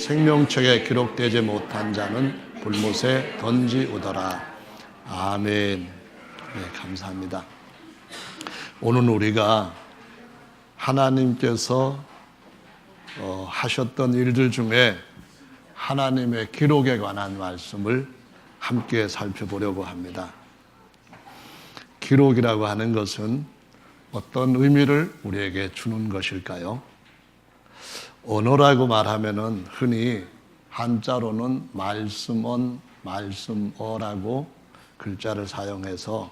생명책에 기록되지 못한 자는 불못에 던지우더라. 아멘. 네, 감사합니다. 오늘 우리가 하나님께서 하셨던 일들 중에 하나님의 기록에 관한 말씀을 함께 살펴보려고 합니다. 기록이라고 하는 것은 어떤 의미를 우리에게 주는 것일까요? 언어라고 말하면은 흔히 한자로는 말씀언, 말씀어라고 글자를 사용해서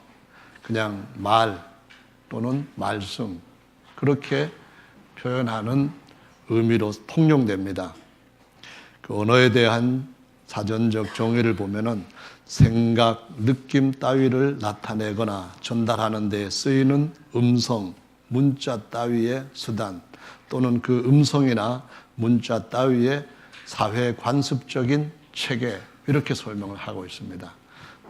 그냥 말 또는 말씀 그렇게 표현하는 의미로 통용됩니다. 그 언어에 대한 사전적 정의를 보면은 생각, 느낌 따위를 나타내거나 전달하는 데 쓰이는 음성, 문자 따위의 수단 또는 그 음성이나 문자 따위의 사회 관습적인 체계 이렇게 설명을 하고 있습니다.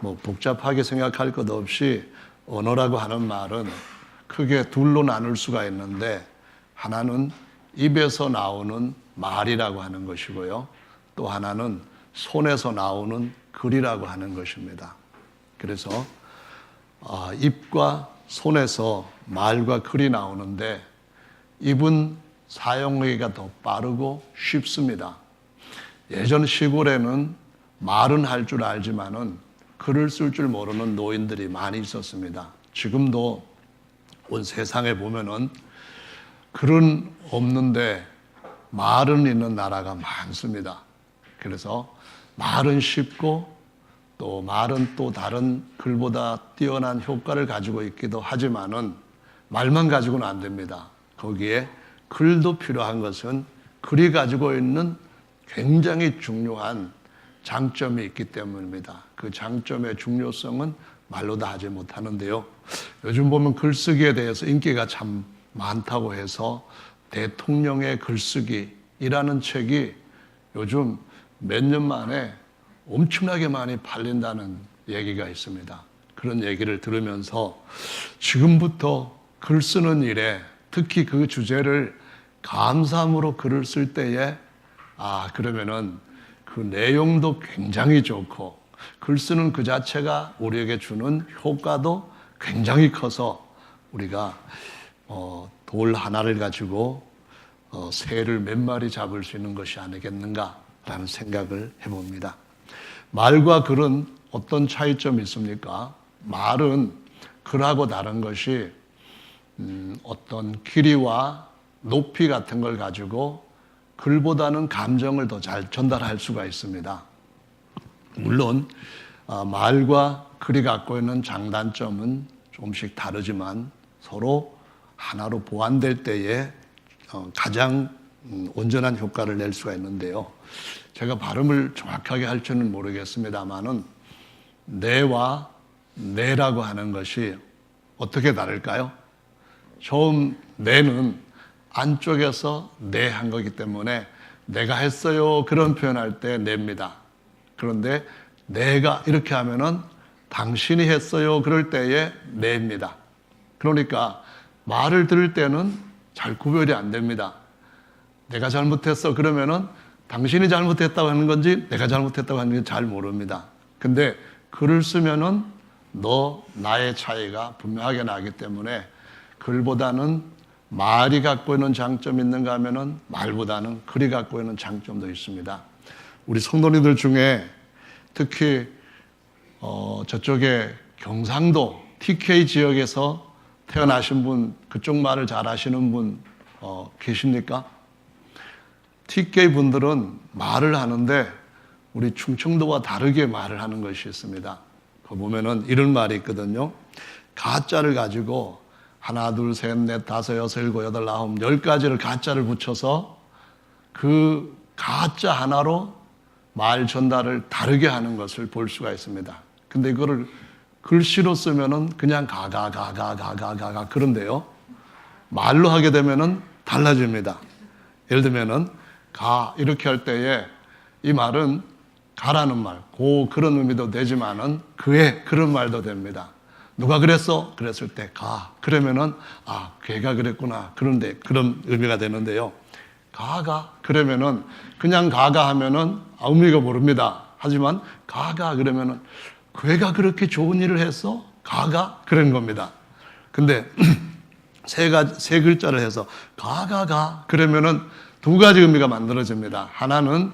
뭐 복잡하게 생각할 것 없이 언어라고 하는 말은 크게 둘로 나눌 수가 있는데 하나는 입에서 나오는 말이라고 하는 것이고요. 또 하나는 손에서 나오는 글이라고 하는 것입니다. 그래서 입과 손에서 말과 글이 나오는데 입은 사용하기가 더 빠르고 쉽습니다. 예전 시골에는 말은 할 줄 알지만은 글을 쓸 줄 모르는 노인들이 많이 있었습니다. 지금도 온 세상에 보면은 글은 없는데 말은 있는 나라가 많습니다. 그래서 말은 쉽고 또 말은 또 다른 글보다 뛰어난 효과를 가지고 있기도 하지만은 말만 가지고는 안 됩니다. 거기에 글도 필요한 것은 글이 가지고 있는 굉장히 중요한 장점이 있기 때문입니다. 그 장점의 중요성은 말로 다 하지 못하는데요. 요즘 보면 글쓰기에 대해서 인기가 참 많다고 해서 대통령의 글쓰기이라는 책이 요즘 몇 년 만에 엄청나게 많이 팔린다는 얘기가 있습니다. 그런 얘기를 들으면서 지금부터 글 쓰는 일에 특히 그 주제를 감사함으로 글을 쓸 때에 그러면은 그 내용도 굉장히 좋고 글 쓰는 그 자체가 우리에게 주는 효과도 굉장히 커서 우리가 돌 하나를 가지고 새를 몇 마리 잡을 수 있는 것이 아니겠는가라는 생각을 해봅니다. 말과 글은 어떤 차이점이 있습니까? 말은 글하고 다른 것이 어떤 길이와 높이 같은 걸 가지고 글보다는 감정을 더 잘 전달할 수가 있습니다. 물론 말과 글이 갖고 있는 장단점은 조금씩 다르지만 서로 하나로 보완될 때에 가장 온전한 효과를 낼 수가 있는데요. 제가 발음을 정확하게 할지는 모르겠습니다만은 내와 내라고 하는 것이 어떻게 다를까요? 처음 내는 안쪽에서 내 한 거기 때문에 내가 했어요 그런 표현할 때 내입니다. 그런데 내가 이렇게 하면은 당신이 했어요 그럴 때에 내입니다. 그러니까 말을 들을 때는 잘 구별이 안 됩니다. 내가 잘못했어 그러면은 당신이 잘못했다고 하는 건지 내가 잘못했다고 하는 건지 잘 모릅니다. 근데 글을 쓰면은 너 나의 차이가 분명하게 나기 때문에 글보다는 말이 갖고 있는 장점이 있는가 하면은 말보다는 글이 갖고 있는 장점도 있습니다. 우리 성도님들 중에 특히 저쪽에 경상도 TK 지역에서 태어나신 분, 그쪽 말을 잘 아시는 분 계십니까? TK 분들은 말을 하는데 우리 충청도와 다르게 말을 하는 것이 있습니다. 그 보면은 이런 말이 있거든요. 가짜를 가지고 하나, 둘, 셋, 넷, 다섯, 여섯, 일곱, 여덟, 아홉, 10가지를 가짜를 붙여서 그 가짜 하나로 말 전달을 다르게 하는 것을 볼 수가 있습니다. 근데 이거를 글씨로 쓰면은 그냥 가가 그런데요. 말로 하게 되면은 달라집니다. 예를 들면은 가 이렇게 할 때에 이 말은 가라는 말, 그런 의미도 되지만은 그의 그런 말도 됩니다. 누가 그랬어? 그랬을 때 가. 그러면은 걔가 그랬구나. 그런데 그런 의미가 되는데요. 가가 그러면은 그냥 가가 하면은 의미가 모릅니다. 하지만 가가 그러면은 그 애가 그렇게 좋은 일을 했어? 가가 그런 겁니다. 근데 세 글자를 해서 가가가 그러면은 두 가지 의미가 만들어집니다. 하나는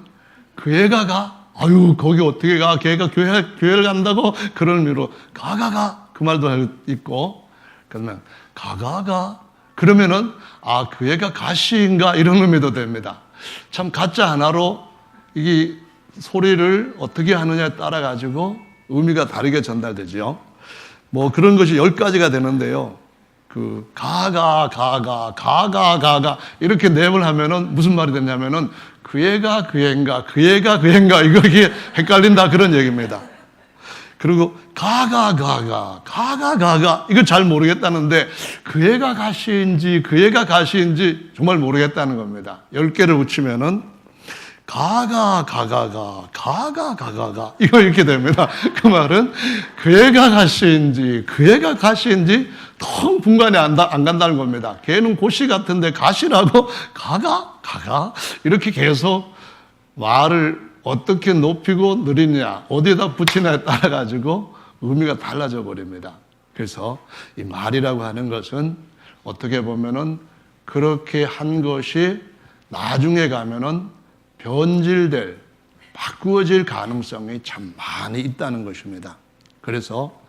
그 애가 가, 아유 거기 어떻게 가? 걔가 교회를 간다고 그런 의미로 가가가 그 말도 있고, 그러면 가가가 그러면은 그 애가 가시인가 이런 의미도 됩니다. 참 가짜 하나로 이게 소리를 어떻게 하느냐에 따라 가지고 의미가 다르게 전달되죠. 뭐 그런 것이 10가지가 되는데요. 그 가가 이렇게 냅을 하면은 무슨 말이 되냐면은 그 애가 그 애인가 이거 이게 헷갈린다 그런 얘기입니다. 그리고 가가 이거 잘 모르겠다는데 그 애가 가시인지 정말 모르겠다는 겁니다. 10개를 붙이면은 가가 이거 이렇게 됩니다. 그 말은 그 애가 가시인지 통 분간이 안 간다는 겁니다. 걔는 고시 같은데 가시라고 가가 이렇게 계속 말을 어떻게 높이고 느리냐, 어디에다 붙이냐에 따라 가지고 의미가 달라져 버립니다. 그래서 이 말이라고 하는 것은 어떻게 보면은 그렇게 한 것이 나중에 가면은 변질될, 바꾸어질 가능성이 참 많이 있다는 것입니다. 그래서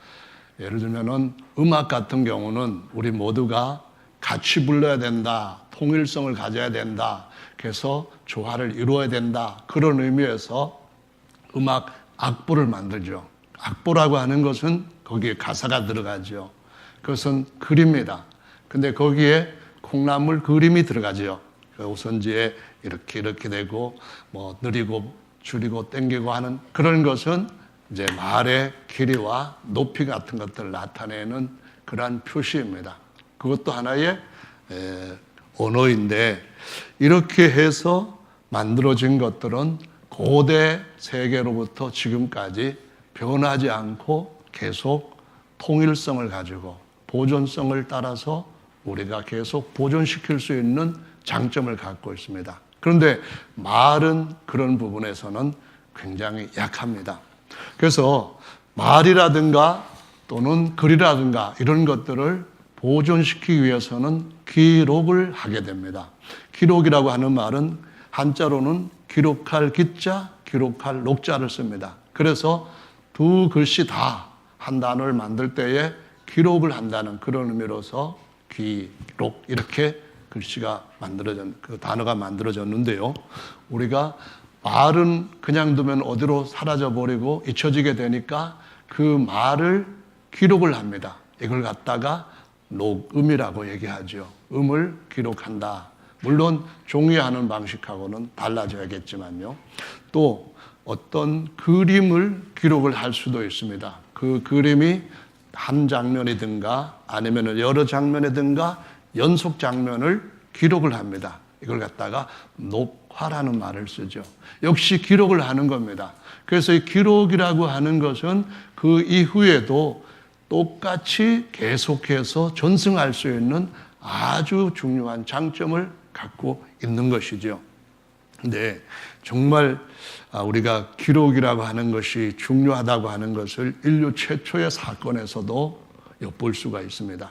예를 들면은 음악 같은 경우는 우리 모두가 같이 불러야 된다, 통일성을 가져야 된다, 그래서 조화를 이루어야 된다, 그런 의미에서 음악 악보를 만들죠. 악보라고 하는 것은 거기에 가사가 들어가죠. 그것은 글입니다. 근데 거기에 콩나물 그림이 들어가죠. 오선지에 이렇게 되고 뭐 느리고 줄이고 당기고 하는 그런 것은 이제 말의 길이와 높이 같은 것들을 나타내는 그러한 표시입니다. 그것도 하나의 언어인데, 이렇게 해서 만들어진 것들은 고대 세계로부터 지금까지 변하지 않고 계속 통일성을 가지고 보존성을 따라서 우리가 계속 보존시킬 수 있는 장점을 갖고 있습니다. 그런데 말은 그런 부분에서는 굉장히 약합니다. 그래서 말이라든가 또는 글이라든가 이런 것들을 보존시키기 위해서는 기록을 하게 됩니다. 기록이라고 하는 말은 한자로는 기록할 기자, 기록할 녹자를 씁니다. 그래서 두 글씨 다 한 단어를 만들 때에 기록을 한다는 그런 의미로서 기록 이렇게 글씨가 그 단어가 만들어졌는데요. 우리가 말은 그냥 두면 어디로 사라져 버리고 잊혀지게 되니까 그 말을 기록을 합니다. 이걸 갖다가 녹음이라고 얘기하죠. 음을 기록한다. 물론 종이하는 방식하고는 달라져야겠지만요. 또 어떤 그림을 기록을 할 수도 있습니다. 그 그림이 한 장면이든가 아니면 여러 장면이든가 연속 장면을 기록을 합니다. 이걸 갖다가 녹화라는 말을 쓰죠. 역시 기록을 하는 겁니다. 그래서 이 기록이라고 하는 것은 그 이후에도 똑같이 계속해서 전승할 수 있는 아주 중요한 장점을 갖고 있는 것이죠. 근데 정말 우리가 기록이라고 하는 것이 중요하다고 하는 것을 인류 최초의 사건에서도 엿볼 수가 있습니다.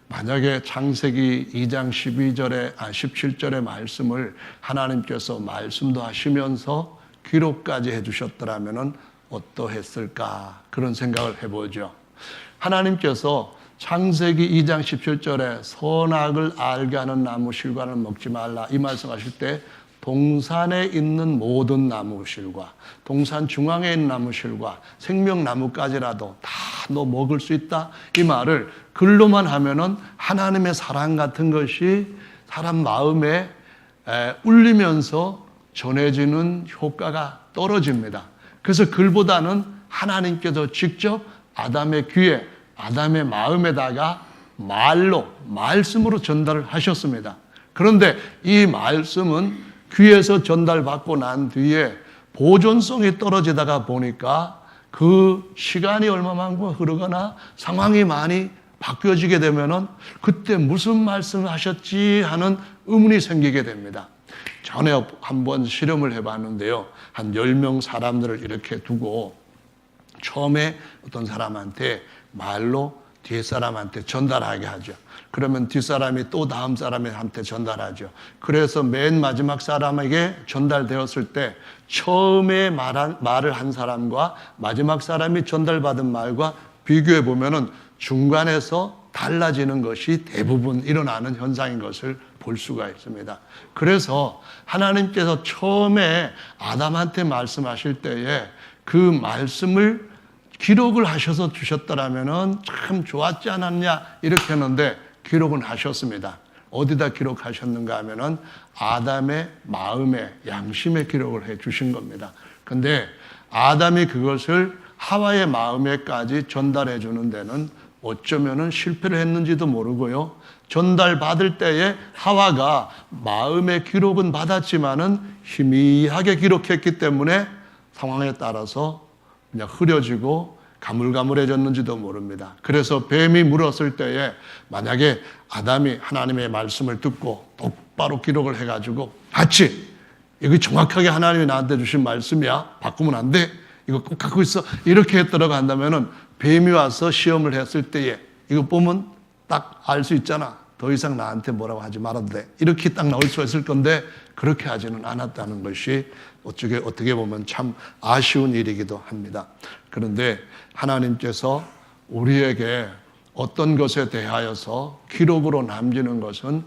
만약에 창세기 2장 17절의 말씀을 하나님께서 말씀도 하시면서 기록까지 해주셨더라면 어떠했을까 그런 생각을 해보죠. 하나님께서 창세기 2장 17절에 선악을 알게 하는 나무 실과를 먹지 말라 이 말씀하실 때 동산에 있는 모든 나무실과 동산 중앙에 있는 나무실과 생명나무까지라도 다 너 먹을 수 있다 이 말을 글로만 하면은 하나님의 사랑 같은 것이 사람 마음에 울리면서 전해지는 효과가 떨어집니다. 그래서 글보다는 하나님께서 직접 아담의 귀에 아담의 마음에다가 말씀으로 전달을 하셨습니다. 그런데 이 말씀은 귀에서 전달받고 난 뒤에 보존성이 떨어지다가 보니까 그 시간이 얼마만큼 흐르거나 상황이 많이 바뀌어지게 되면은 그때 무슨 말씀을 하셨지 하는 의문이 생기게 됩니다. 전에 한번 실험을 해봤는데요. 한 10명 사람들을 이렇게 두고 처음에 어떤 사람한테 말로 뒷사람한테 전달하게 하죠. 그러면 뒷사람이 또 다음 사람한테 전달하죠. 그래서 맨 마지막 사람에게 전달되었을 때 처음에 말을 한 사람과 마지막 사람이 전달받은 말과 비교해 보면은 중간에서 달라지는 것이 대부분 일어나는 현상인 것을 볼 수가 있습니다. 그래서 하나님께서 처음에 아담한테 말씀하실 때에 그 말씀을 기록을 하셔서 주셨더라면은 참 좋았지 않았냐 이렇게 했는데 기록은 하셨습니다. 어디다 기록하셨는가 하면은 아담의 마음에 양심에 기록을 해 주신 겁니다. 근데 아담이 그것을 하와의 마음에까지 전달해 주는 데는 어쩌면은 실패를 했는지도 모르고요. 전달받을 때에 하와가 마음의 기록은 받았지만은 희미하게 기록했기 때문에 상황에 따라서 그냥 흐려지고 가물가물해졌는지도 모릅니다. 그래서 뱀이 물었을 때에 만약에 아담이 하나님의 말씀을 듣고 똑바로 기록을 해가지고 맞지? 이거 정확하게 하나님이 나한테 주신 말씀이야. 바꾸면 안 돼. 이거 꼭 갖고 있어. 이렇게 했더라고 한다면은 뱀이 와서 시험을 했을 때에 이거 보면 딱 알 수 있잖아. 더 이상 나한테 뭐라고 하지 말아도 돼. 이렇게 딱 나올 수 있을 건데 그렇게 하지는 않았다는 것이 어떻게 보면 참 아쉬운 일이기도 합니다. 그런데 하나님께서 우리에게 어떤 것에 대하여서 기록으로 남기는 것은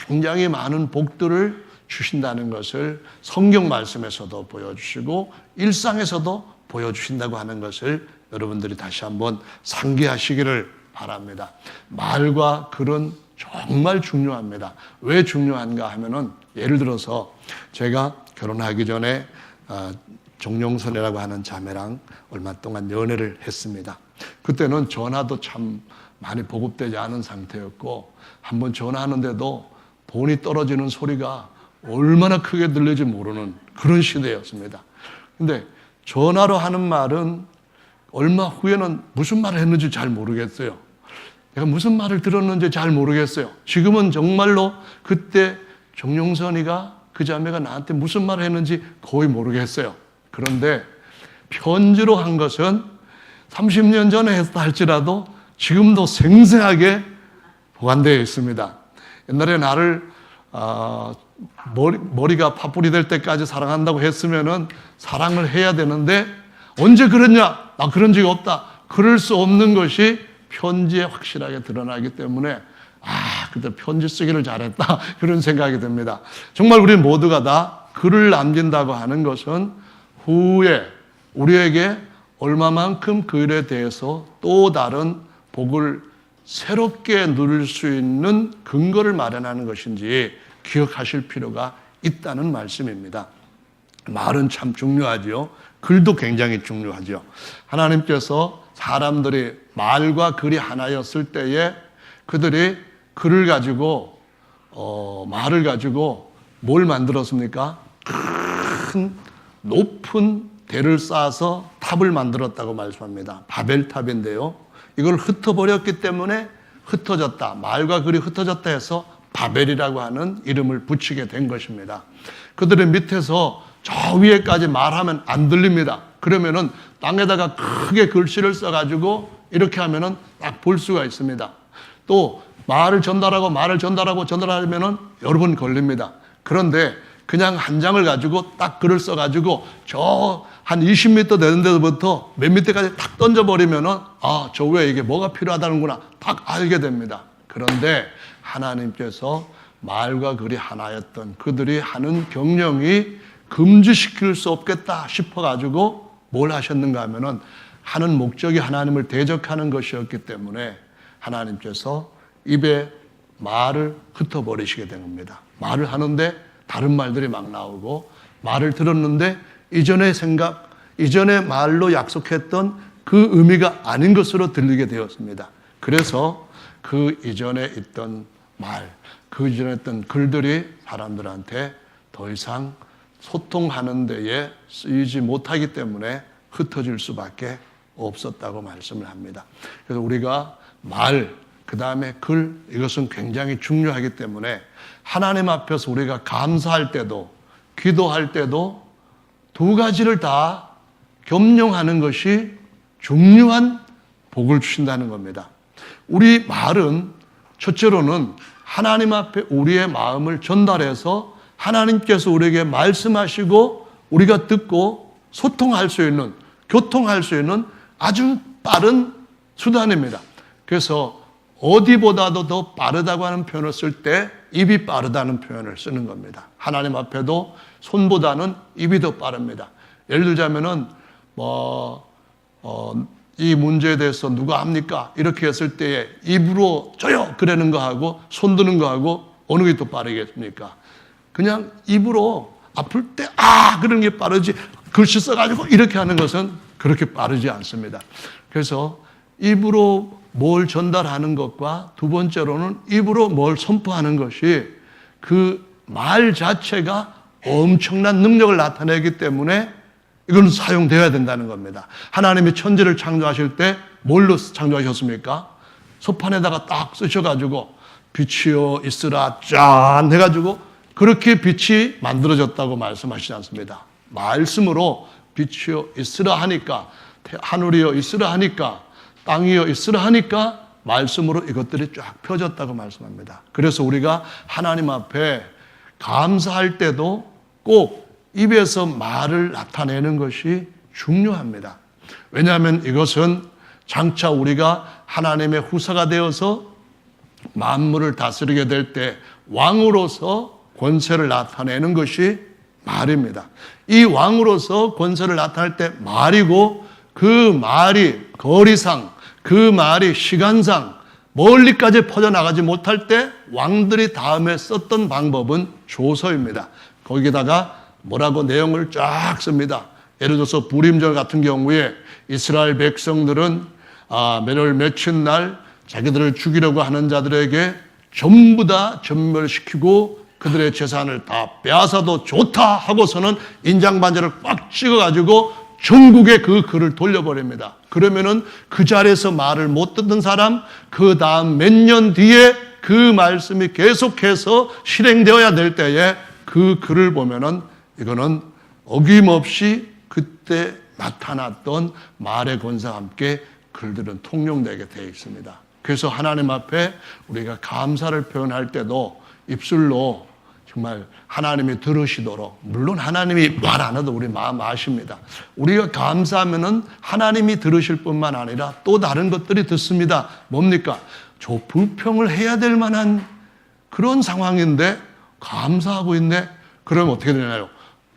굉장히 많은 복들을 주신다는 것을 성경 말씀에서도 보여주시고 일상에서도 보여주신다고 하는 것을 여러분들이 다시 한번 상기하시기를 바랍니다. 말과 글은 정말 중요합니다. 왜 중요한가 하면은 예를 들어서 제가 결혼하기 전에 정용선이라고 하는 자매랑 얼마 동안 연애를 했습니다. 그때는 전화도 참 많이 보급되지 않은 상태였고 한번 전화하는데도 돈이 떨어지는 소리가 얼마나 크게 들릴지 모르는 그런 시대였습니다. 근데 전화로 하는 말은 얼마 후에는 무슨 말을 했는지 잘 모르겠어요. 내가 무슨 말을 들었는지 잘 모르겠어요. 지금은 정말로 그때 정용선이가 그 자매가 나한테 무슨 말을 했는지 거의 모르겠어요. 그런데 편지로 한 것은 30년 전에 했다 할지라도 지금도 생생하게 보관되어 있습니다. 옛날에 나를 머리가 파뿌리 될 때까지 사랑한다고 했으면은 사랑을 해야 되는데 언제 그랬냐? 나 그런 적이 없다. 그럴 수 없는 것이 편지에 확실하게 드러나기 때문에 그때 편지 쓰기를 잘했다. 그런 생각이 듭니다. 정말 우리 모두가 다 글을 남긴다고 하는 것은 후에 우리에게 얼마만큼 그 일에 대해서 또 다른 복을 새롭게 누릴 수 있는 근거를 마련하는 것인지 기억하실 필요가 있다는 말씀입니다. 말은 참 중요하죠. 글도 굉장히 중요하죠. 하나님께서 사람들이 말과 글이 하나였을 때에 그들이 글을 가지고 말을 가지고 뭘 만들었습니까? 큰 높은 대를 쌓아서 탑을 만들었다고 말씀합니다. 바벨탑인데요. 이걸 흩어버렸기 때문에 흩어졌다. 말과 글이 흩어졌다 해서 바벨이라고 하는 이름을 붙이게 된 것입니다. 그들의 밑에서 저 위에까지 말하면 안 들립니다. 그러면은 땅에다가 크게 글씨를 써가지고 이렇게 하면은 딱 볼 수가 있습니다. 또 말을 전달하면은 여러 번 걸립니다. 그런데 그냥 한 장을 가지고 딱 글을 써가지고 저 한 20m 되는 데서부터 몇 미터까지 딱 던져버리면은 저 위에 이게 뭐가 필요하다는구나 딱 알게 됩니다. 그런데 하나님께서 말과 글이 하나였던 그들이 하는 경영이 금지시킬 수 없겠다 싶어가지고 뭘 하셨는가 하면은 하는 목적이 하나님을 대적하는 것이었기 때문에 하나님께서 입에 말을 흩어버리시게 된 겁니다. 말을 하는데 다른 말들이 막 나오고 말을 들었는데 이전의 말로 약속했던 그 의미가 아닌 것으로 들리게 되었습니다. 그래서 그 이전에 있던 말, 그 이전에 있던 글들이 사람들한테 더 이상 소통하는 데에 쓰이지 못하기 때문에 흩어질 수밖에 없었다고 말씀을 합니다. 그래서 우리가 말, 그 다음에 글, 이것은 굉장히 중요하기 때문에 하나님 앞에서 우리가 감사할 때도 기도할 때도 두 가지를 다 겸용하는 것이 중요한 복을 주신다는 겁니다. 우리 말은 첫째로는 하나님 앞에 우리의 마음을 전달해서 하나님께서 우리에게 말씀하시고 우리가 듣고 소통할 수 있는, 교통할 수 있는 아주 빠른 수단입니다. 그래서 어디보다도 더 빠르다고 하는 표현을 쓸 때 입이 빠르다는 표현을 쓰는 겁니다. 하나님 앞에도 손보다는 입이 더 빠릅니다. 예를 들자면은 이 문제에 대해서 누가 합니까? 이렇게 했을 때에 입으로 저요! 그러는 거하고 손 드는 거하고 어느 게 더 빠르겠습니까? 그냥 입으로 아플 때 그런 게 빠르지 글씨 써가지고 이렇게 하는 것은 그렇게 빠르지 않습니다. 그래서 입으로 뭘 전달하는 것과 두 번째로는 입으로 뭘 선포하는 것이 그 말 자체가 엄청난 능력을 나타내기 때문에 이건 사용되어야 된다는 겁니다. 하나님이 천지를 창조하실 때 뭘로 창조하셨습니까? 소판에다가 딱 쓰셔가지고 빛이여 있으라 짠 해가지고 그렇게 빛이 만들어졌다고 말씀하시지 않습니다. 말씀으로 빛이여 있으라 하니까, 하늘이여 있으라 하니까, 땅이여 있으라 하니까 말씀으로 이것들이 쫙 펴졌다고 말씀합니다. 그래서 우리가 하나님 앞에 감사할 때도 꼭 입에서 말을 나타내는 것이 중요합니다. 왜냐하면 이것은 장차 우리가 하나님의 후사가 되어서 만물을 다스리게 될 때 왕으로서 권세를 나타내는 것이 말입니다. 이 왕으로서 권세를 나타낼 때 말이고 그 말이 거리상, 그 말이 시간상 멀리까지 퍼져나가지 못할 때 왕들이 다음에 썼던 방법은 조서입니다. 거기다가 뭐라고 내용을 쫙 씁니다. 예를 들어서 부림절 같은 경우에 이스라엘 백성들은 매를 맺힌 날 자기들을 죽이려고 하는 자들에게 전부 다 전멸시키고 그들의 재산을 다 빼앗아도 좋다 하고서는 인장반지를 꽉 찍어가지고 전국에 그 글을 돌려버립니다. 그러면은 그 자리에서 말을 못 듣는 사람, 그 다음 몇 년 뒤에 그 말씀이 계속해서 실행되어야 될 때에 그 글을 보면은 이거는 어김없이 그때 나타났던 말의 권세와 함께 글들은 통용되게 되어 있습니다. 그래서 하나님 앞에 우리가 감사를 표현할 때도 입술로 정말 하나님이 들으시도록, 물론 하나님이 말 안 해도 우리 마음 아십니다. 우리가 감사하면은 하나님이 들으실 뿐만 아니라 또 다른 것들이 듣습니다. 뭡니까? 저 불평을 해야 될 만한 그런 상황인데 감사하고 있네? 그러면 어떻게 되나요?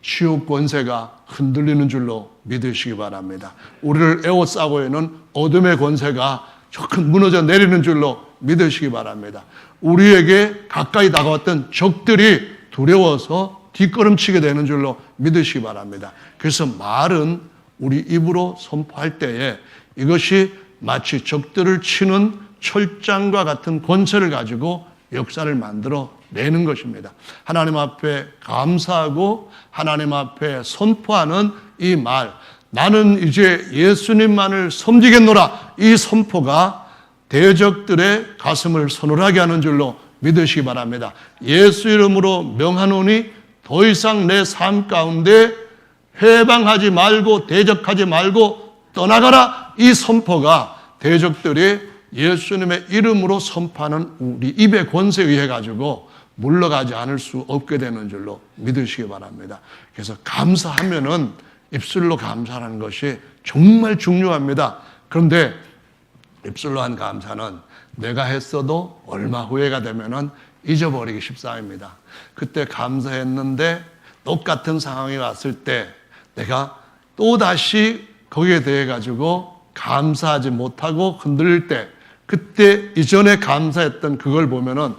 지옥 권세가 흔들리는 줄로 믿으시기 바랍니다. 우리를 에워싸고 있는 어둠의 권세가 조금 무너져 내리는 줄로 믿으시기 바랍니다. 우리에게 가까이 다가왔던 적들이 두려워서 뒷걸음치게 되는 줄로 믿으시기 바랍니다. 그래서 말은 우리 입으로 선포할 때에 이것이 마치 적들을 치는 철장과 같은 권세를 가지고 역사를 만들어 내는 것입니다. 하나님 앞에 감사하고 하나님 앞에 선포하는 이 말, 나는 이제 예수님만을 섬기겠노라, 이 선포가 대적들의 가슴을 서늘하게 하는 줄로 믿으시기 바랍니다. 예수 이름으로 명하노니 더 이상 내 삶 가운데 해방하지 말고 대적하지 말고 떠나가라, 이 선포가 대적들이 예수님의 이름으로 선포하는 우리 입의 권세에 의해 가지고 물러가지 않을 수 없게 되는 줄로 믿으시기 바랍니다. 그래서 감사하면은 입술로 감사하는 것이 정말 중요합니다. 그런데 입술로 한 감사는 내가 했어도 얼마 후회가 되면은 잊어버리기 십상입니다. 그때 감사했는데 똑같은 상황이 왔을 때 내가 또다시 거기에 대해 가지고 감사하지 못하고 흔들릴 때, 그때 이전에 감사했던 그걸 보면은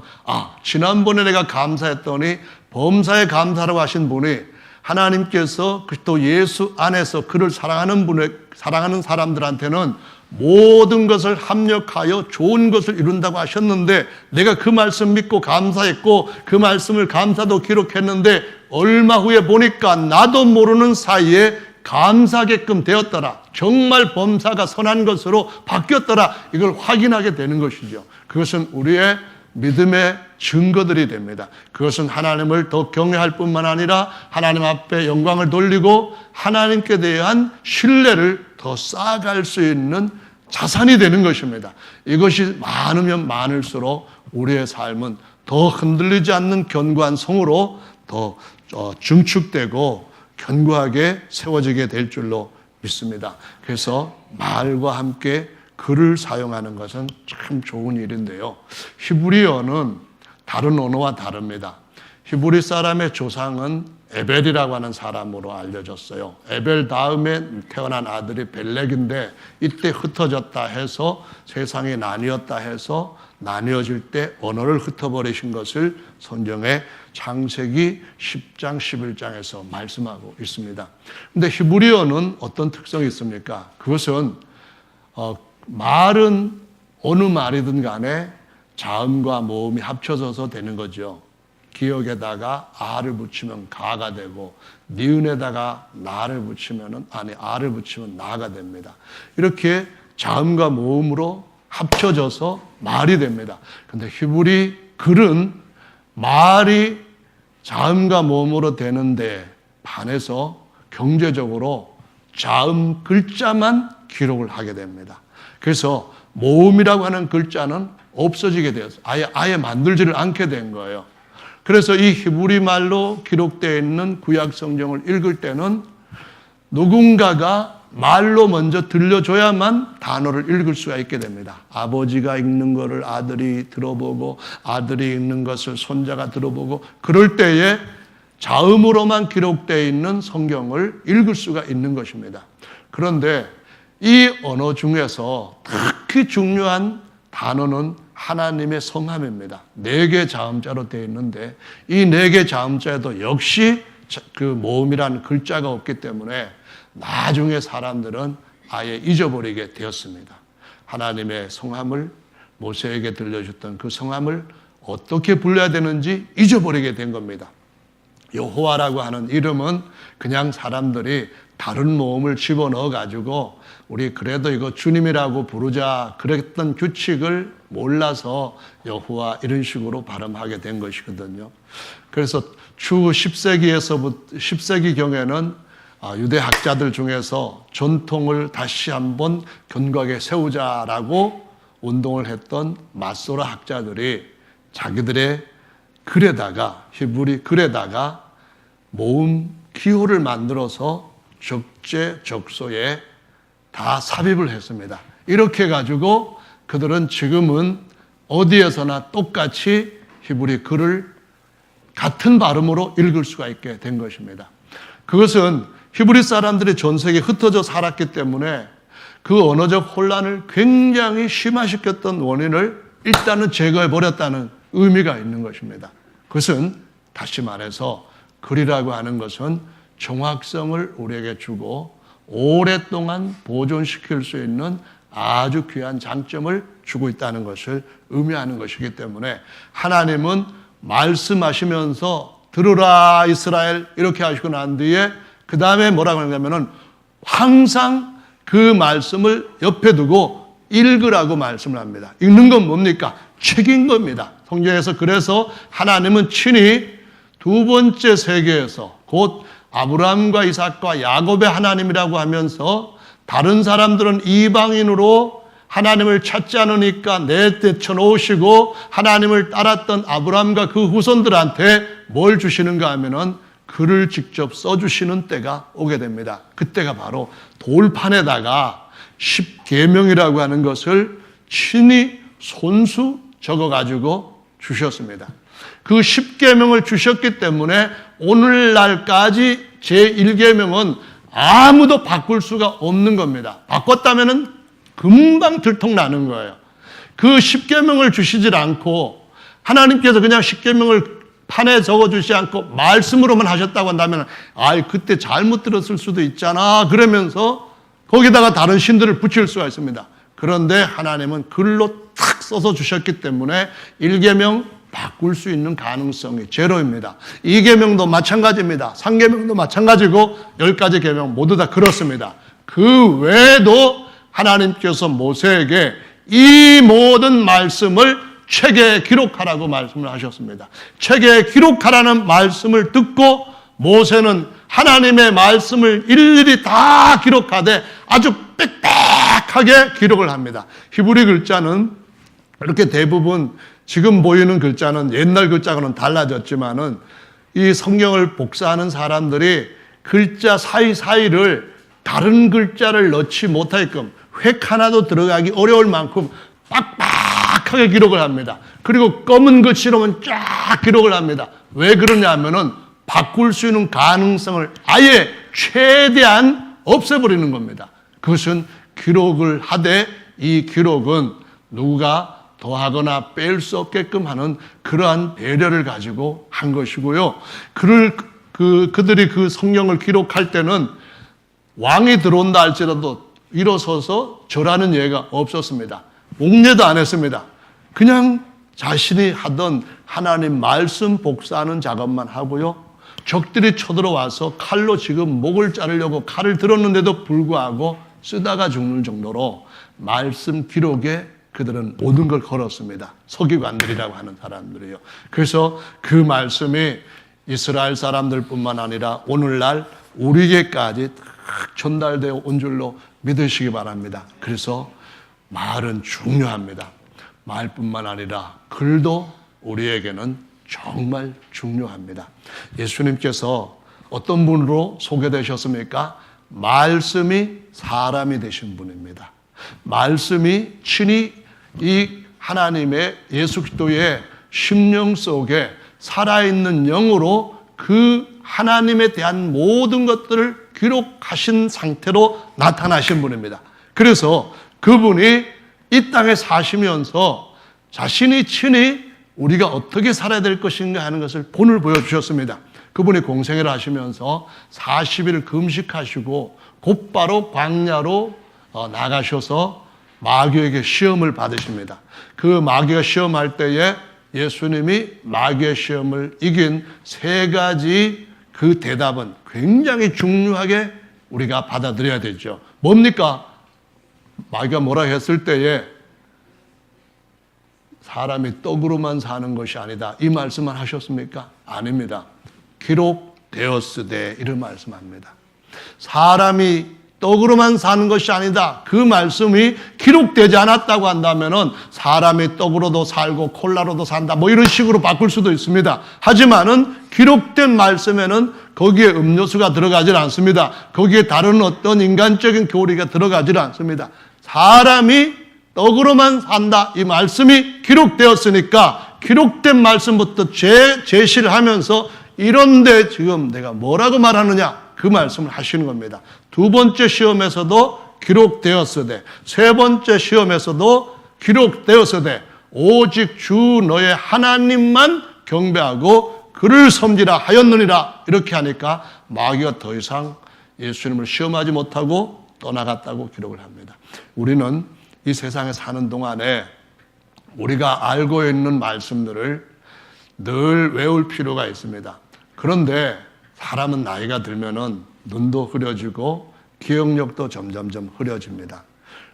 지난번에 내가 감사했더니 범사에 감사라고 하신 분이 하나님께서 또 예수 안에서 그를 사랑하는 사람들한테는 모든 것을 합력하여 좋은 것을 이룬다고 하셨는데 내가 그 말씀 믿고 감사했고 그 말씀을 감사도 기록했는데 얼마 후에 보니까 나도 모르는 사이에 감사하게끔 되었더라. 정말 범사가 선한 것으로 바뀌었더라. 이걸 확인하게 되는 것이죠. 그것은 우리의 믿음의 증거들이 됩니다. 그것은 하나님을 더 경외할 뿐만 아니라 하나님 앞에 영광을 돌리고 하나님께 대한 신뢰를 더 쌓아갈 수 있는 자산이 되는 것입니다. 이것이 많으면 많을수록 우리의 삶은 더 흔들리지 않는 견고한 성으로 더 증축되고 견고하게 세워지게 될 줄로 믿습니다. 그래서 말과 함께 글을 사용하는 것은 참 좋은 일인데요. 히브리어는 다른 언어와 다릅니다. 히브리 사람의 조상은 에벨이라고 하는 사람으로 알려졌어요. 에벨 다음에 태어난 아들이 벨렉인데 이때 흩어졌다 해서 세상이 나뉘었다 해서 나뉘어질 때 언어를 흩어버리신 것을 성경의 창세기 10장 11장에서 말씀하고 있습니다. 그런데 히브리어는 어떤 특성이 있습니까? 그것은 말은 어느 말이든 간에 자음과 모음이 합쳐져서 되는 거죠. 기역에다가 아를 붙이면 가가 되고 니은에다가 나를 붙이면 아를 붙이면 나가 됩니다. 이렇게 자음과 모음으로 합쳐져서 말이 됩니다. 그런데 히브리 글은 말이 자음과 모음으로 되는데 반해서 경제적으로 자음 글자만 기록을 하게 됩니다. 그래서 모음이라고 하는 글자는 없어지게 되었어요. 아예 만들지를 않게 된 거예요. 그래서 이 히브리 말로 기록되어 있는 구약 성경을 읽을 때는 누군가가 말로 먼저 들려줘야만 단어를 읽을 수가 있게 됩니다. 아버지가 읽는 것을 아들이 들어보고 아들이 읽는 것을 손자가 들어보고 그럴 때에 자음으로만 기록되어 있는 성경을 읽을 수가 있는 것입니다. 그런데 이 언어 중에서 특히 중요한 단어는 하나님의 성함입니다. 4개 자음자로 되어 있는데 이 4개 자음자에도 역시 그 모음이라는 글자가 없기 때문에 나중에 사람들은 아예 잊어버리게 되었습니다. 하나님의 성함을 모세에게 들려줬던 그 성함을 어떻게 불러야 되는지 잊어버리게 된 겁니다. 여호와라고 하는 이름은 그냥 사람들이 다른 모음을 집어넣어 가지고 우리 그래도 이거 주님이라고 부르자 그랬던 규칙을 몰라서 여호와 이런 식으로 발음하게 된 것이거든요. 그래서 주 10세기경에는 유대 학자들 중에서 전통을 다시 한번 견고하게 세우자라고 운동을 했던 마소라 학자들이 자기들의 글에다가 히브리 글에다가 모음 기호를 만들어서 적재적소에 다 삽입을 했습니다. 이렇게 해가지고 그들은 지금은 어디에서나 똑같이 히브리 글을 같은 발음으로 읽을 수가 있게 된 것입니다. 그것은 히브리 사람들이 전 세계에 흩어져 살았기 때문에 그 언어적 혼란을 굉장히 심화시켰던 원인을 일단은 제거해버렸다는 의미가 있는 것입니다. 그것은 다시 말해서 글이라고 하는 것은 정확성을 우리에게 주고 오랫동안 보존시킬 수 있는 아주 귀한 장점을 주고 있다는 것을 의미하는 것이기 때문에 하나님은 말씀하시면서 들으라 이스라엘 이렇게 하시고 난 뒤에 그 다음에 뭐라고 하냐면은 항상 그 말씀을 옆에 두고 읽으라고 말씀을 합니다. 읽는 건 뭡니까? 책인 겁니다. 성경에서 그래서 하나님은 친히 두 번째 세계에서 곧 아브라함과 이삭과 야곱의 하나님이라고 하면서 다른 사람들은 이방인으로 하나님을 찾지 않으니까 내쫓아놓으시고 하나님을 따랐던 아브라함과 그 후손들한테 뭘 주시는가 하면은 글을 직접 써주시는 때가 오게 됩니다. 그때가 바로 돌판에다가 10계명이라고 하는 것을 친히 손수 적어가지고 주셨습니다. 그 10계명을 주셨기 때문에 오늘날까지 제1계명은 아무도 바꿀 수가 없는 겁니다. 바꿨다면은 금방 들통나는 거예요. 그 10계명을 주시질 않고 하나님께서 그냥 10계명을 판에 적어주지 않고 말씀으로만 하셨다고 한다면 그때 잘못 들었을 수도 있잖아 그러면서 거기다가 다른 신들을 붙일 수가 있습니다. 그런데 하나님은 글로 탁 써서 주셨기 때문에 1계명 바꿀 수 있는 가능성이 제로입니다. 2계명도 마찬가지입니다. 3계명도 마찬가지고 10가지 계명 모두 다 그렇습니다. 그 외에도 하나님께서 모세에게 이 모든 말씀을 책에 기록하라고 말씀을 하셨습니다. 책에 기록하라는 말씀을 듣고 모세는 하나님의 말씀을 일일이 다 기록하되 아주 빽빽하게 기록을 합니다. 히브리 글자는 이렇게 대부분 지금 보이는 글자는 옛날 글자와는 달라졌지만은 이 성경을 복사하는 사람들이 글자 사이사이를 다른 글자를 넣지 못하게끔 획 하나도 들어가기 어려울 만큼 빡빡하게 기록을 합니다. 그리고 검은 글씨로만 쫙 기록을 합니다. 왜 그러냐 하면은 바꿀 수 있는 가능성을 아예 최대한 없애버리는 겁니다. 그것은 기록을 하되 이 기록은 누가 더하거나 뺄 수 없게끔 하는 그러한 배려를 가지고 한 것이고요. 그들이 그 성경을 기록할 때는 왕이 들어온다 할지라도 일어서서 절하는 예가 없었습니다. 옥례도 안 했습니다. 그냥 자신이 하던 하나님 말씀 복사하는 작업만 하고요. 적들이 쳐들어와서 칼로 지금 목을 자르려고 칼을 들었는데도 불구하고 쓰다가 죽는 정도로 말씀 기록에 그들은 모든 걸 걸었습니다. 서기관들이라고 하는 사람들이요. 그래서 그 말씀이 이스라엘 사람들뿐만 아니라 오늘날 우리에게까지 전달되어 온 줄로 믿으시기 바랍니다. 그래서 말은 중요합니다. 말뿐만 아니라 글도 우리에게는 정말 중요합니다. 예수님께서 어떤 분으로 소개되셨습니까? 말씀이 사람이 되신 분입니다. 말씀이 친히 이 하나님의 예수 그리스도의 심령 속에 살아있는 영으로 그 하나님에 대한 모든 것들을 기록하신 상태로 나타나신 분입니다. 그래서 그분이 이 땅에 사시면서 자신이 친히 우리가 어떻게 살아야 될 것인가 하는 것을 본을 보여주셨습니다. 그분이 공생애를 하시면서 40일 금식하시고 곧바로 광야로 나가셔서 마귀에게 시험을 받으십니다. 그 마귀가 시험할 때에 예수님이 마귀의 시험을 이긴 3가지 그 대답은 굉장히 중요하게 우리가 받아들여야 되죠. 뭡니까? 마귀가 뭐라 했을 때에 사람이 떡으로만 사는 것이 아니다. 이 말씀만 하셨습니까? 아닙니다. 기록되었으되 이런 말씀합니다. 사람이 떡으로만 사는 것이 아니다. 그 말씀이 기록되지 않았다고 한다면은 사람이 떡으로도 살고 콜라로도 산다. 뭐 이런 식으로 바꿀 수도 있습니다. 하지만은 기록된 말씀에는 거기에 음료수가 들어가질 않습니다. 거기에 다른 어떤 인간적인 교리가 들어가질 않습니다. 사람이 떡으로만 산다. 이 말씀이 기록되었으니까 기록된 말씀부터 제시를 하면서 이런데 지금 내가 뭐라고 말하느냐? 그 말씀을 하시는 겁니다. 2번째 시험에서도 기록되었으되 3번째 시험에서도 기록되었으되 오직 주 너의 하나님만 경배하고 그를 섬기라 하였느니라. 이렇게 하니까 마귀가 더 이상 예수님을 시험하지 못하고 떠나갔다고 기록을 합니다. 우리는 이 세상에 사는 동안에 우리가 알고 있는 말씀들을 늘 외울 필요가 있습니다. 그런데 사람은 나이가 들면은 눈도 흐려지고 기억력도 점점점 흐려집니다.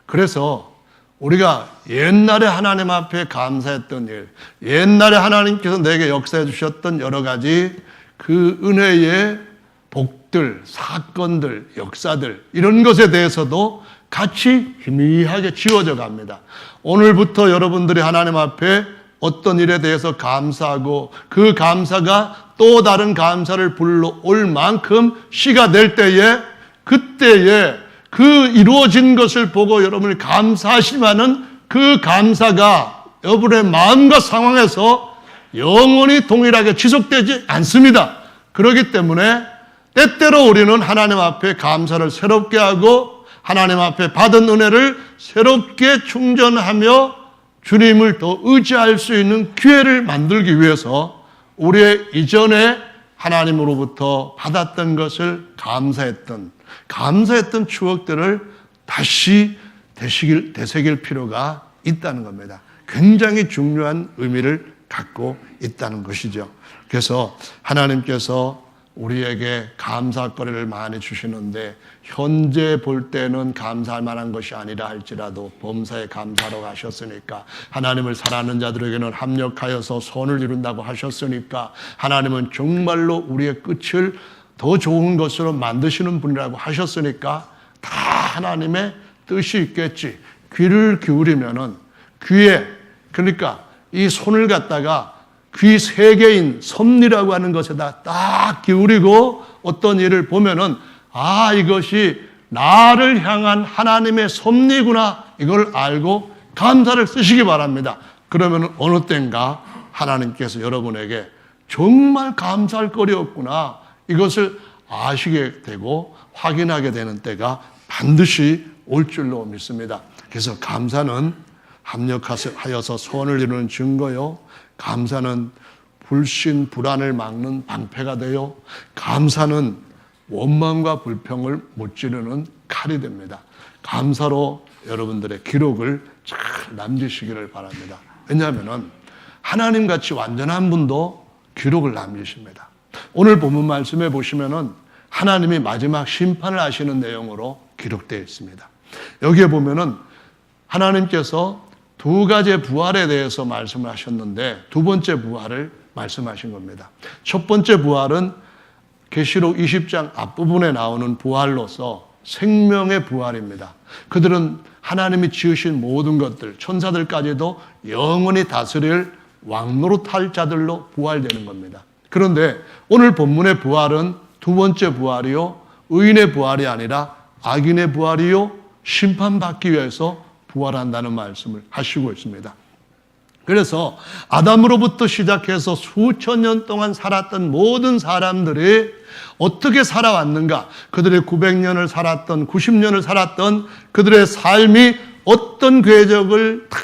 그래서 우리가 옛날에 하나님 앞에 감사했던 일, 옛날에 하나님께서 내게 역사해 주셨던 여러 가지 그 은혜의 복들, 사건들, 역사들 이런 것에 대해서도 같이 희미하게 지워져 갑니다. 오늘부터 여러분들이 하나님 앞에 어떤 일에 대해서 감사하고 그 감사가 또 다른 감사를 불러올 만큼 시가 될 때에 그때에 그 이루어진 것을 보고 여러분이 감사하시면은 그 감사가 여러분의 마음과 상황에서 영원히 동일하게 지속되지 않습니다. 그렇기 때문에 때때로 우리는 하나님 앞에 감사를 새롭게 하고 하나님 앞에 받은 은혜를 새롭게 충전하며 주님을 더 의지할 수 있는 기회를 만들기 위해서 우리의 이전에 하나님으로부터 받았던 것을 감사했던 추억들을 다시 되새길 필요가 있다는 겁니다. 굉장히 중요한 의미를 갖고 있다는 것이죠. 그래서 하나님께서 우리에게 감사거리를 많이 주시는데 현재 볼 때는 감사할 만한 것이 아니라 할지라도 범사에 감사로 하셨으니까, 하나님을 사랑하는 자들에게는 합력하여서 선을 이룬다고 하셨으니까, 하나님은 정말로 우리의 끝을 더 좋은 것으로 만드시는 분이라고 하셨으니까 다 하나님의 뜻이 있겠지. 귀를 기울이면은 귀에, 그러니까 이 손을 갖다가 귀 세 개인 섭리라고 하는 것에다 딱 기울이고 어떤 일을 보면은 이것이 나를 향한 하나님의 섭리구나, 이걸 알고 감사를 쓰시기 바랍니다. 그러면 어느 때인가 하나님께서 여러분에게 정말 감사할 거리였구나, 이것을 아시게 되고 확인하게 되는 때가 반드시 올 줄로 믿습니다. 그래서 감사는 합력하여서 선을 이루는 증거요, 감사는 불신, 불안을 막는 방패가 되어, 감사는 원망과 불평을 무찌르는 칼이 됩니다. 감사로 여러분들의 기록을 잘 남기시기를 바랍니다. 왜냐하면 하나님같이 완전한 분도 기록을 남기십니다. 오늘 본문 말씀에 보시면은 하나님이 마지막 심판을 하시는 내용으로 기록되어 있습니다. 여기에 보면은 하나님께서 두 가지의 부활에 대해서 말씀을 하셨는데 두 번째 부활을 말씀하신 겁니다. 첫 번째 부활은 계시록 20장 앞부분에 나오는 부활로서 생명의 부활입니다. 그들은 하나님이 지으신 모든 것들, 천사들까지도 영원히 다스릴 왕노릇할 자들로 부활되는 겁니다. 그런데 오늘 본문의 부활은 두 번째 부활이요, 의인의 부활이 아니라 악인의 부활이요, 심판받기 위해서 부활한다는 말씀을 하시고 있습니다. 그래서 아담으로부터 시작해서 수천 년 동안 살았던 모든 사람들이 어떻게 살아왔는가, 그들의 900년을 살았던, 90년을 살았던 그들의 삶이 어떤 궤적을 다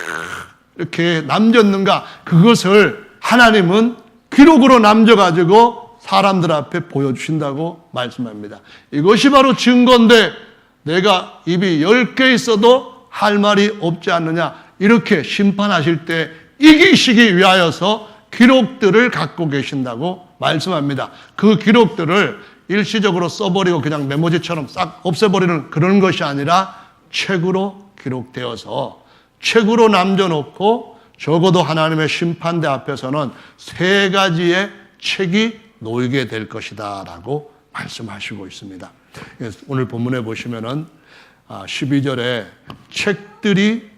이렇게 남겼는가, 그것을 하나님은 기록으로 남겨가지고 사람들 앞에 보여주신다고 말씀합니다. 이것이 바로 증거인데 내가 입이 10개 있어도 할 말이 없지 않느냐, 이렇게 심판하실 때 이기시기 위하여서 기록들을 갖고 계신다고 말씀합니다. 그 기록들을 일시적으로 써버리고 그냥 메모지처럼 싹 없애버리는 그런 것이 아니라 책으로 기록되어서 책으로 남겨놓고 적어도 하나님의 심판대 앞에서는 세 가지의 책이 놓이게 될 것이다 라고 말씀하시고 있습니다. 오늘 본문에 보시면은 12절에 책들이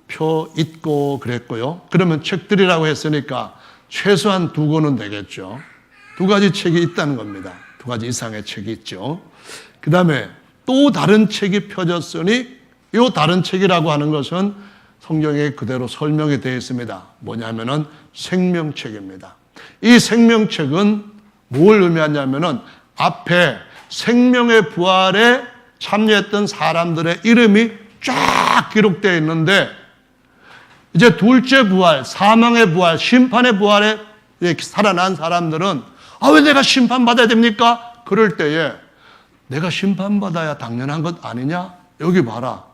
펴 있고 그랬고요. 그러면 책들이라고 했으니까 최소한 두 권은 되겠죠. 두 가지 책이 있다는 겁니다. 두 가지 이상의 책이 있죠. 그 다음에 또 다른 책이 펴졌으니 이 다른 책이라고 하는 것은 성경에 그대로 설명이 되어 있습니다. 뭐냐면은 생명책입니다. 이 생명책은 뭘 의미하냐면은 앞에 생명의 부활에 참여했던 사람들의 이름이 쫙 기록되어 있는데 이제 둘째 부활, 사망의 부활, 심판의 부활에 살아난 사람들은 왜 내가 심판받아야 됩니까? 그럴 때에 내가 심판받아야 당연한 것 아니냐? 여기 봐라.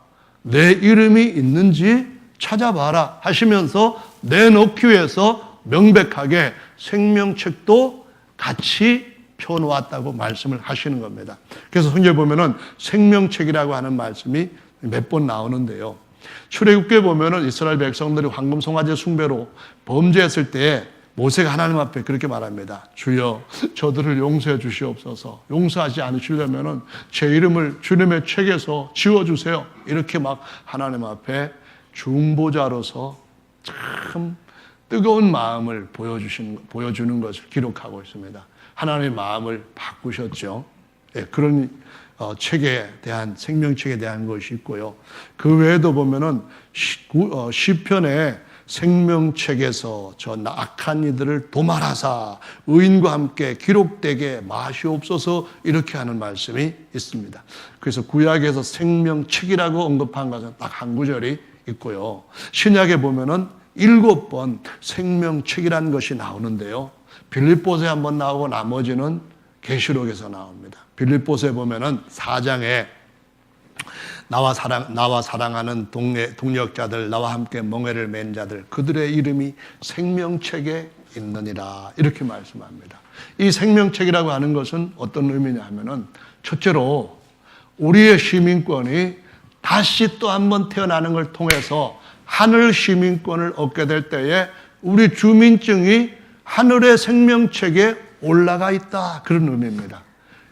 내 이름이 있는지 찾아봐라 하시면서 내놓기 위해서 명백하게 생명책도 같이 펴놓았다고 말씀을 하시는 겁니다. 그래서 성경에 보면은 생명책이라고 하는 말씀이 몇 번 나오는데요. 출애굽기에 보면은 이스라엘 백성들이 황금 송아지 숭배로 범죄했을 때 모세가 하나님 앞에 그렇게 말합니다. 주여, 저들을 용서해 주시옵소서. 용서하지 않으시려면은 제 이름을 주님의 책에서 지워주세요. 이렇게 막 하나님 앞에 중보자로서 참 뜨거운 마음을 보여주는 것을 기록하고 있습니다. 하나님의 마음을 바꾸셨죠. 그런 책에 대한, 생명책에 대한 것이 있고요. 그 외에도 보면은 시편에 생명책에서 저 악한 이들을 도말하사 의인과 함께 기록되게 마시옵소서, 이렇게 하는 말씀이 있습니다. 그래서 구약에서 생명책이라고 언급한 것은 딱 한 구절이 있고요. 신약에 보면은 7번 생명책이라는 것이 나오는데요. 빌립보서에 한번 나오고 나머지는 계시록에서 나옵니다. 빌립보서에 보면은 4장에 나와 사랑하는 동력자들, 나와 함께 멍에를 맨 자들, 그들의 이름이 생명책에 있느니라. 이렇게 말씀합니다. 이 생명책이라고 하는 것은 어떤 의미냐 하면은, 첫째로 우리의 시민권이 다시 또 한 번 태어나는 걸 통해서 하늘 시민권을 얻게 될 때에 우리 주민증이 하늘의 생명책에 올라가 있다. 그런 의미입니다.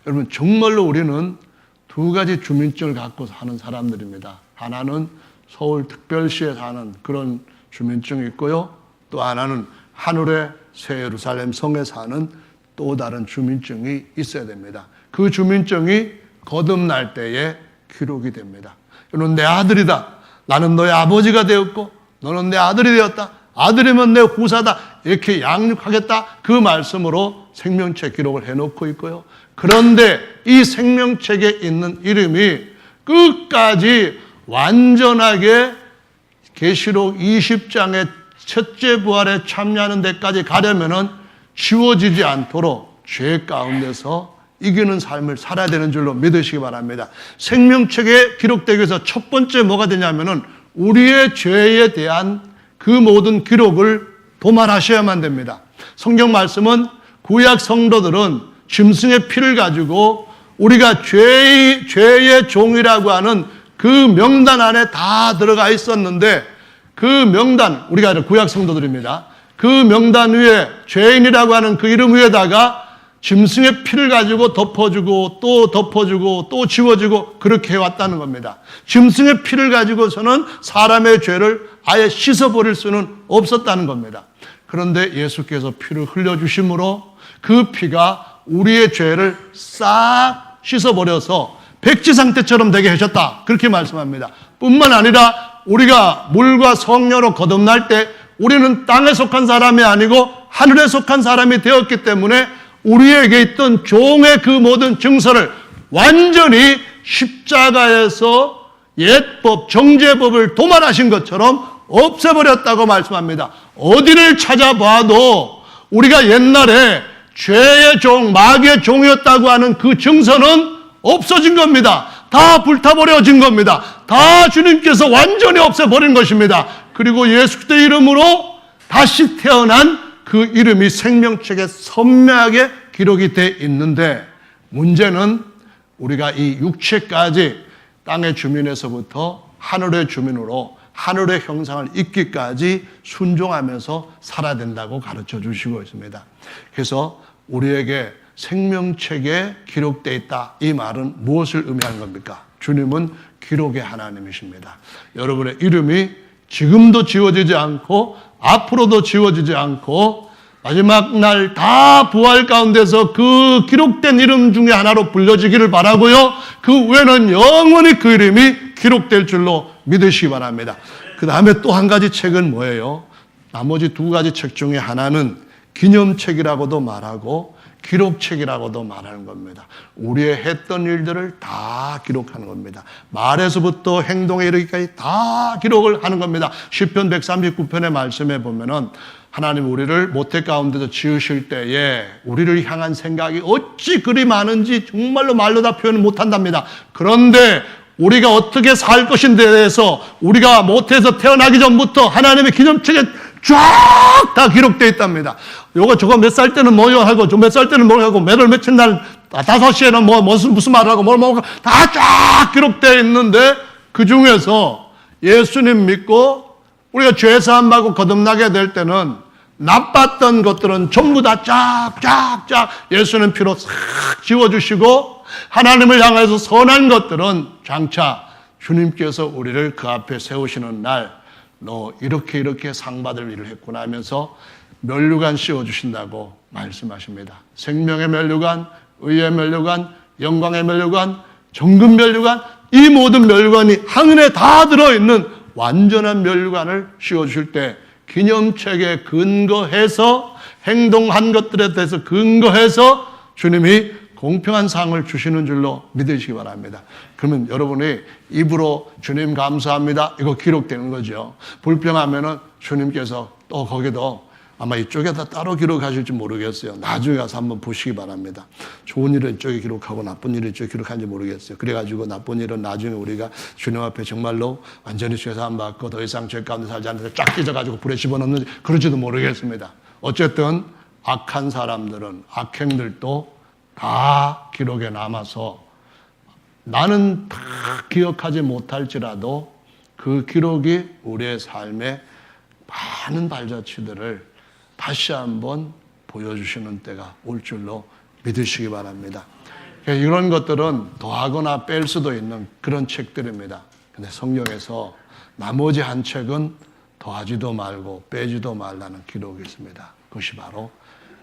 여러분, 정말로 우리는 두 가지 주민증을 갖고 사는 사람들입니다. 하나는 서울특별시에 사는 그런 주민증이 있고요. 또 하나는 하늘의 새 예루살렘 성에 사는 또 다른 주민증이 있어야 됩니다. 그 주민증이 거듭날 때에 기록이 됩니다. 너는 내 아들이다. 나는 너의 아버지가 되었고 너는 내 아들이 되었다. 아들이면 내 후사다. 이렇게 양육하겠다. 그 말씀으로 생명책 기록을 해놓고 있고요. 그런데 이 생명책에 있는 이름이 끝까지 완전하게 계시록 20장의 첫째 부활에 참여하는 데까지 가려면은 지워지지 않도록 죄 가운데서 이기는 삶을 살아야 되는 줄로 믿으시기 바랍니다. 생명책에 기록되기 위해서 첫 번째 뭐가 되냐면은 우리의 죄에 대한 그 모든 기록을 도말하셔야만 됩니다. 성경 말씀은 구약 성도들은 짐승의 피를 가지고 우리가 죄의 종이라고 하는 그 명단 안에 다 들어가 있었는데, 그 명단, 우리가 구약 성도들입니다. 그 명단 위에 죄인이라고 하는 그 이름 위에다가 짐승의 피를 가지고 덮어주고 또 덮어주고 또 지워주고 그렇게 해왔다는 겁니다. 짐승의 피를 가지고서는 사람의 죄를 아예 씻어버릴 수는 없었다는 겁니다. 그런데 예수께서 피를 흘려주심으로 그 피가 우리의 죄를 싹 씻어버려서 백지 상태처럼 되게 하셨다. 그렇게 말씀합니다. 뿐만 아니라 우리가 물과 성령으로 거듭날 때 우리는 땅에 속한 사람이 아니고 하늘에 속한 사람이 되었기 때문에 우리에게 있던 종의 그 모든 증서를 완전히 십자가에서 옛법, 정죄법을 도말하신 것처럼 없애버렸다고 말씀합니다. 어디를 찾아봐도 우리가 옛날에 죄의 종, 마귀의 종이었다고 하는 그 증서는 없어진 겁니다. 다 불타버려진 겁니다. 다 주님께서 완전히 없애버린 것입니다. 그리고 예수 그리스도의 이름으로 다시 태어난 그 이름이 생명책에 선명하게 기록이 되어 있는데, 문제는 우리가 이 육체까지 땅의 주민에서부터 하늘의 주민으로 하늘의 형상을 입기까지 순종하면서 살아야 된다고 가르쳐 주시고 있습니다. 그래서 우리에게 생명책에 기록되어 있다, 이 말은 무엇을 의미하는 겁니까? 주님은 기록의 하나님이십니다. 여러분의 이름이 지금도 지워지지 않고 앞으로도 지워지지 않고 마지막 날 다 부활 가운데서 그 기록된 이름 중에 하나로 불려지기를 바라고요. 그 후에는 영원히 그 이름이 기록될 줄로 믿으시기 바랍니다. 그 다음에 또 한 가지 책은 뭐예요? 나머지 두 가지 책 중에 하나는 기념책이라고도 말하고 기록책이라고도 말하는 겁니다. 우리의 했던 일들을 다 기록하는 겁니다. 말에서부터 행동에 이르기까지 다 기록을 하는 겁니다. 시편 139편의 말씀에 보면은 하나님 우리를 모태 가운데서 지으실 때에 우리를 향한 생각이 어찌 그리 많은지 정말로 말로 다 표현을 못한답니다. 그런데 우리가 어떻게 살 것인데 대해서 우리가 모태에서 태어나기 전부터 하나님의 기념책에 쫙 다 기록되어 있답니다. 저거 몇 살 때는 뭐요 하고, 저 몇 살 때는 뭐 하고, 몇월 며칠 날 5시에는 무슨 말을 하고, 다 쫙 기록되어 있는데, 그 중에서 예수님 믿고 우리가 죄사함 받고 거듭나게 될 때는 나빴던 것들은 전부 다 쫙 예수님 피로 싹 지워주시고, 하나님을 향해서 선한 것들은 장차 주님께서 우리를 그 앞에 세우시는 날, 너 이렇게 상 받을 일을 했구나 하면서 면류관 씌워주신다고 말씀하십니다. 생명의 면류관, 의의 면류관, 영광의 면류관, 정금 면류관, 이 모든 면류관이 하늘에 다 들어있는 완전한 면류관을 씌워주실 때 기념책에 근거해서 행동한 것들에 대해서 근거해서 주님이 공평한 상을 주시는 줄로 믿으시기 바랍니다. 그러면 여러분이 입으로 주님 감사합니다, 이거 기록되는 거죠. 불평하면은 주님께서 또 거기도 아마 이쪽에다 따로 기록하실지 모르겠어요. 나중에 가서 한번 보시기 바랍니다. 좋은 일은 이쪽에 기록하고 나쁜 일은 이쪽에 기록하는지 모르겠어요. 그래가지고 나쁜 일은 나중에 우리가 주님 앞에 정말로 완전히 죄사함 받고 더 이상 죄 가운데 살지 않는데 쫙 찢어가지고 불에 집어넣는지 그럴지도 모르겠습니다. 어쨌든 악한 사람들은, 악행들도 다 기록에 남아서 나는 다 기억하지 못할지라도 그 기록이 우리의 삶의 많은 발자취들을 다시 한번 보여주시는 때가 올 줄로 믿으시기 바랍니다. 이런 것들은 더하거나 뺄 수도 있는 그런 책들입니다. 근데 성경에서 나머지 한 책은 더하지도 말고 빼지도 말라는 기록이 있습니다. 그것이 바로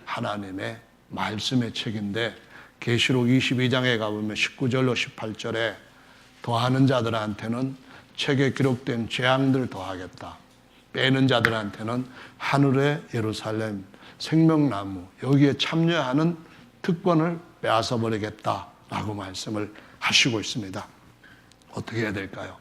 하나님의 말씀의 책인데 계시록 22장에 가보면 19절로 18절에 더하는 자들한테는 책에 기록된 재앙들 더하겠다. 빼는 자들한테는 하늘의 예루살렘, 생명나무 여기에 참여하는 특권을 빼앗아 버리겠다라고 말씀을 하시고 있습니다. 어떻게 해야 될까요?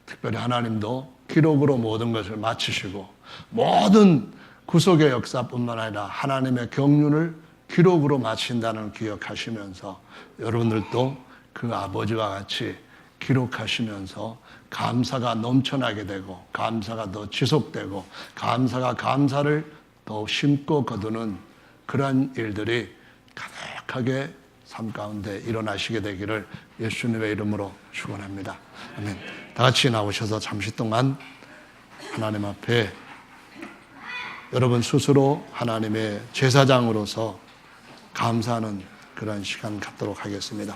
특별히 하나님도 기록으로 모든 것을 마치시고 모든 구속의 역사뿐만 아니라 하나님의 경륜을 기록으로 마친다는 기억하시면서 여러분들도 그 아버지와 같이 기록하시면서 감사가 넘쳐나게 되고 감사가 더 지속되고 감사가 감사를 더 심고 거두는 그러한 일들이 가득하게 삶 가운데 일어나시게 되기를 예수님의 이름으로 축원합니다. 아멘. 다 같이 나오셔서 잠시 동안 하나님 앞에 여러분 스스로 하나님의 제사장으로서 감사하는 그런 시간 갖도록 하겠습니다.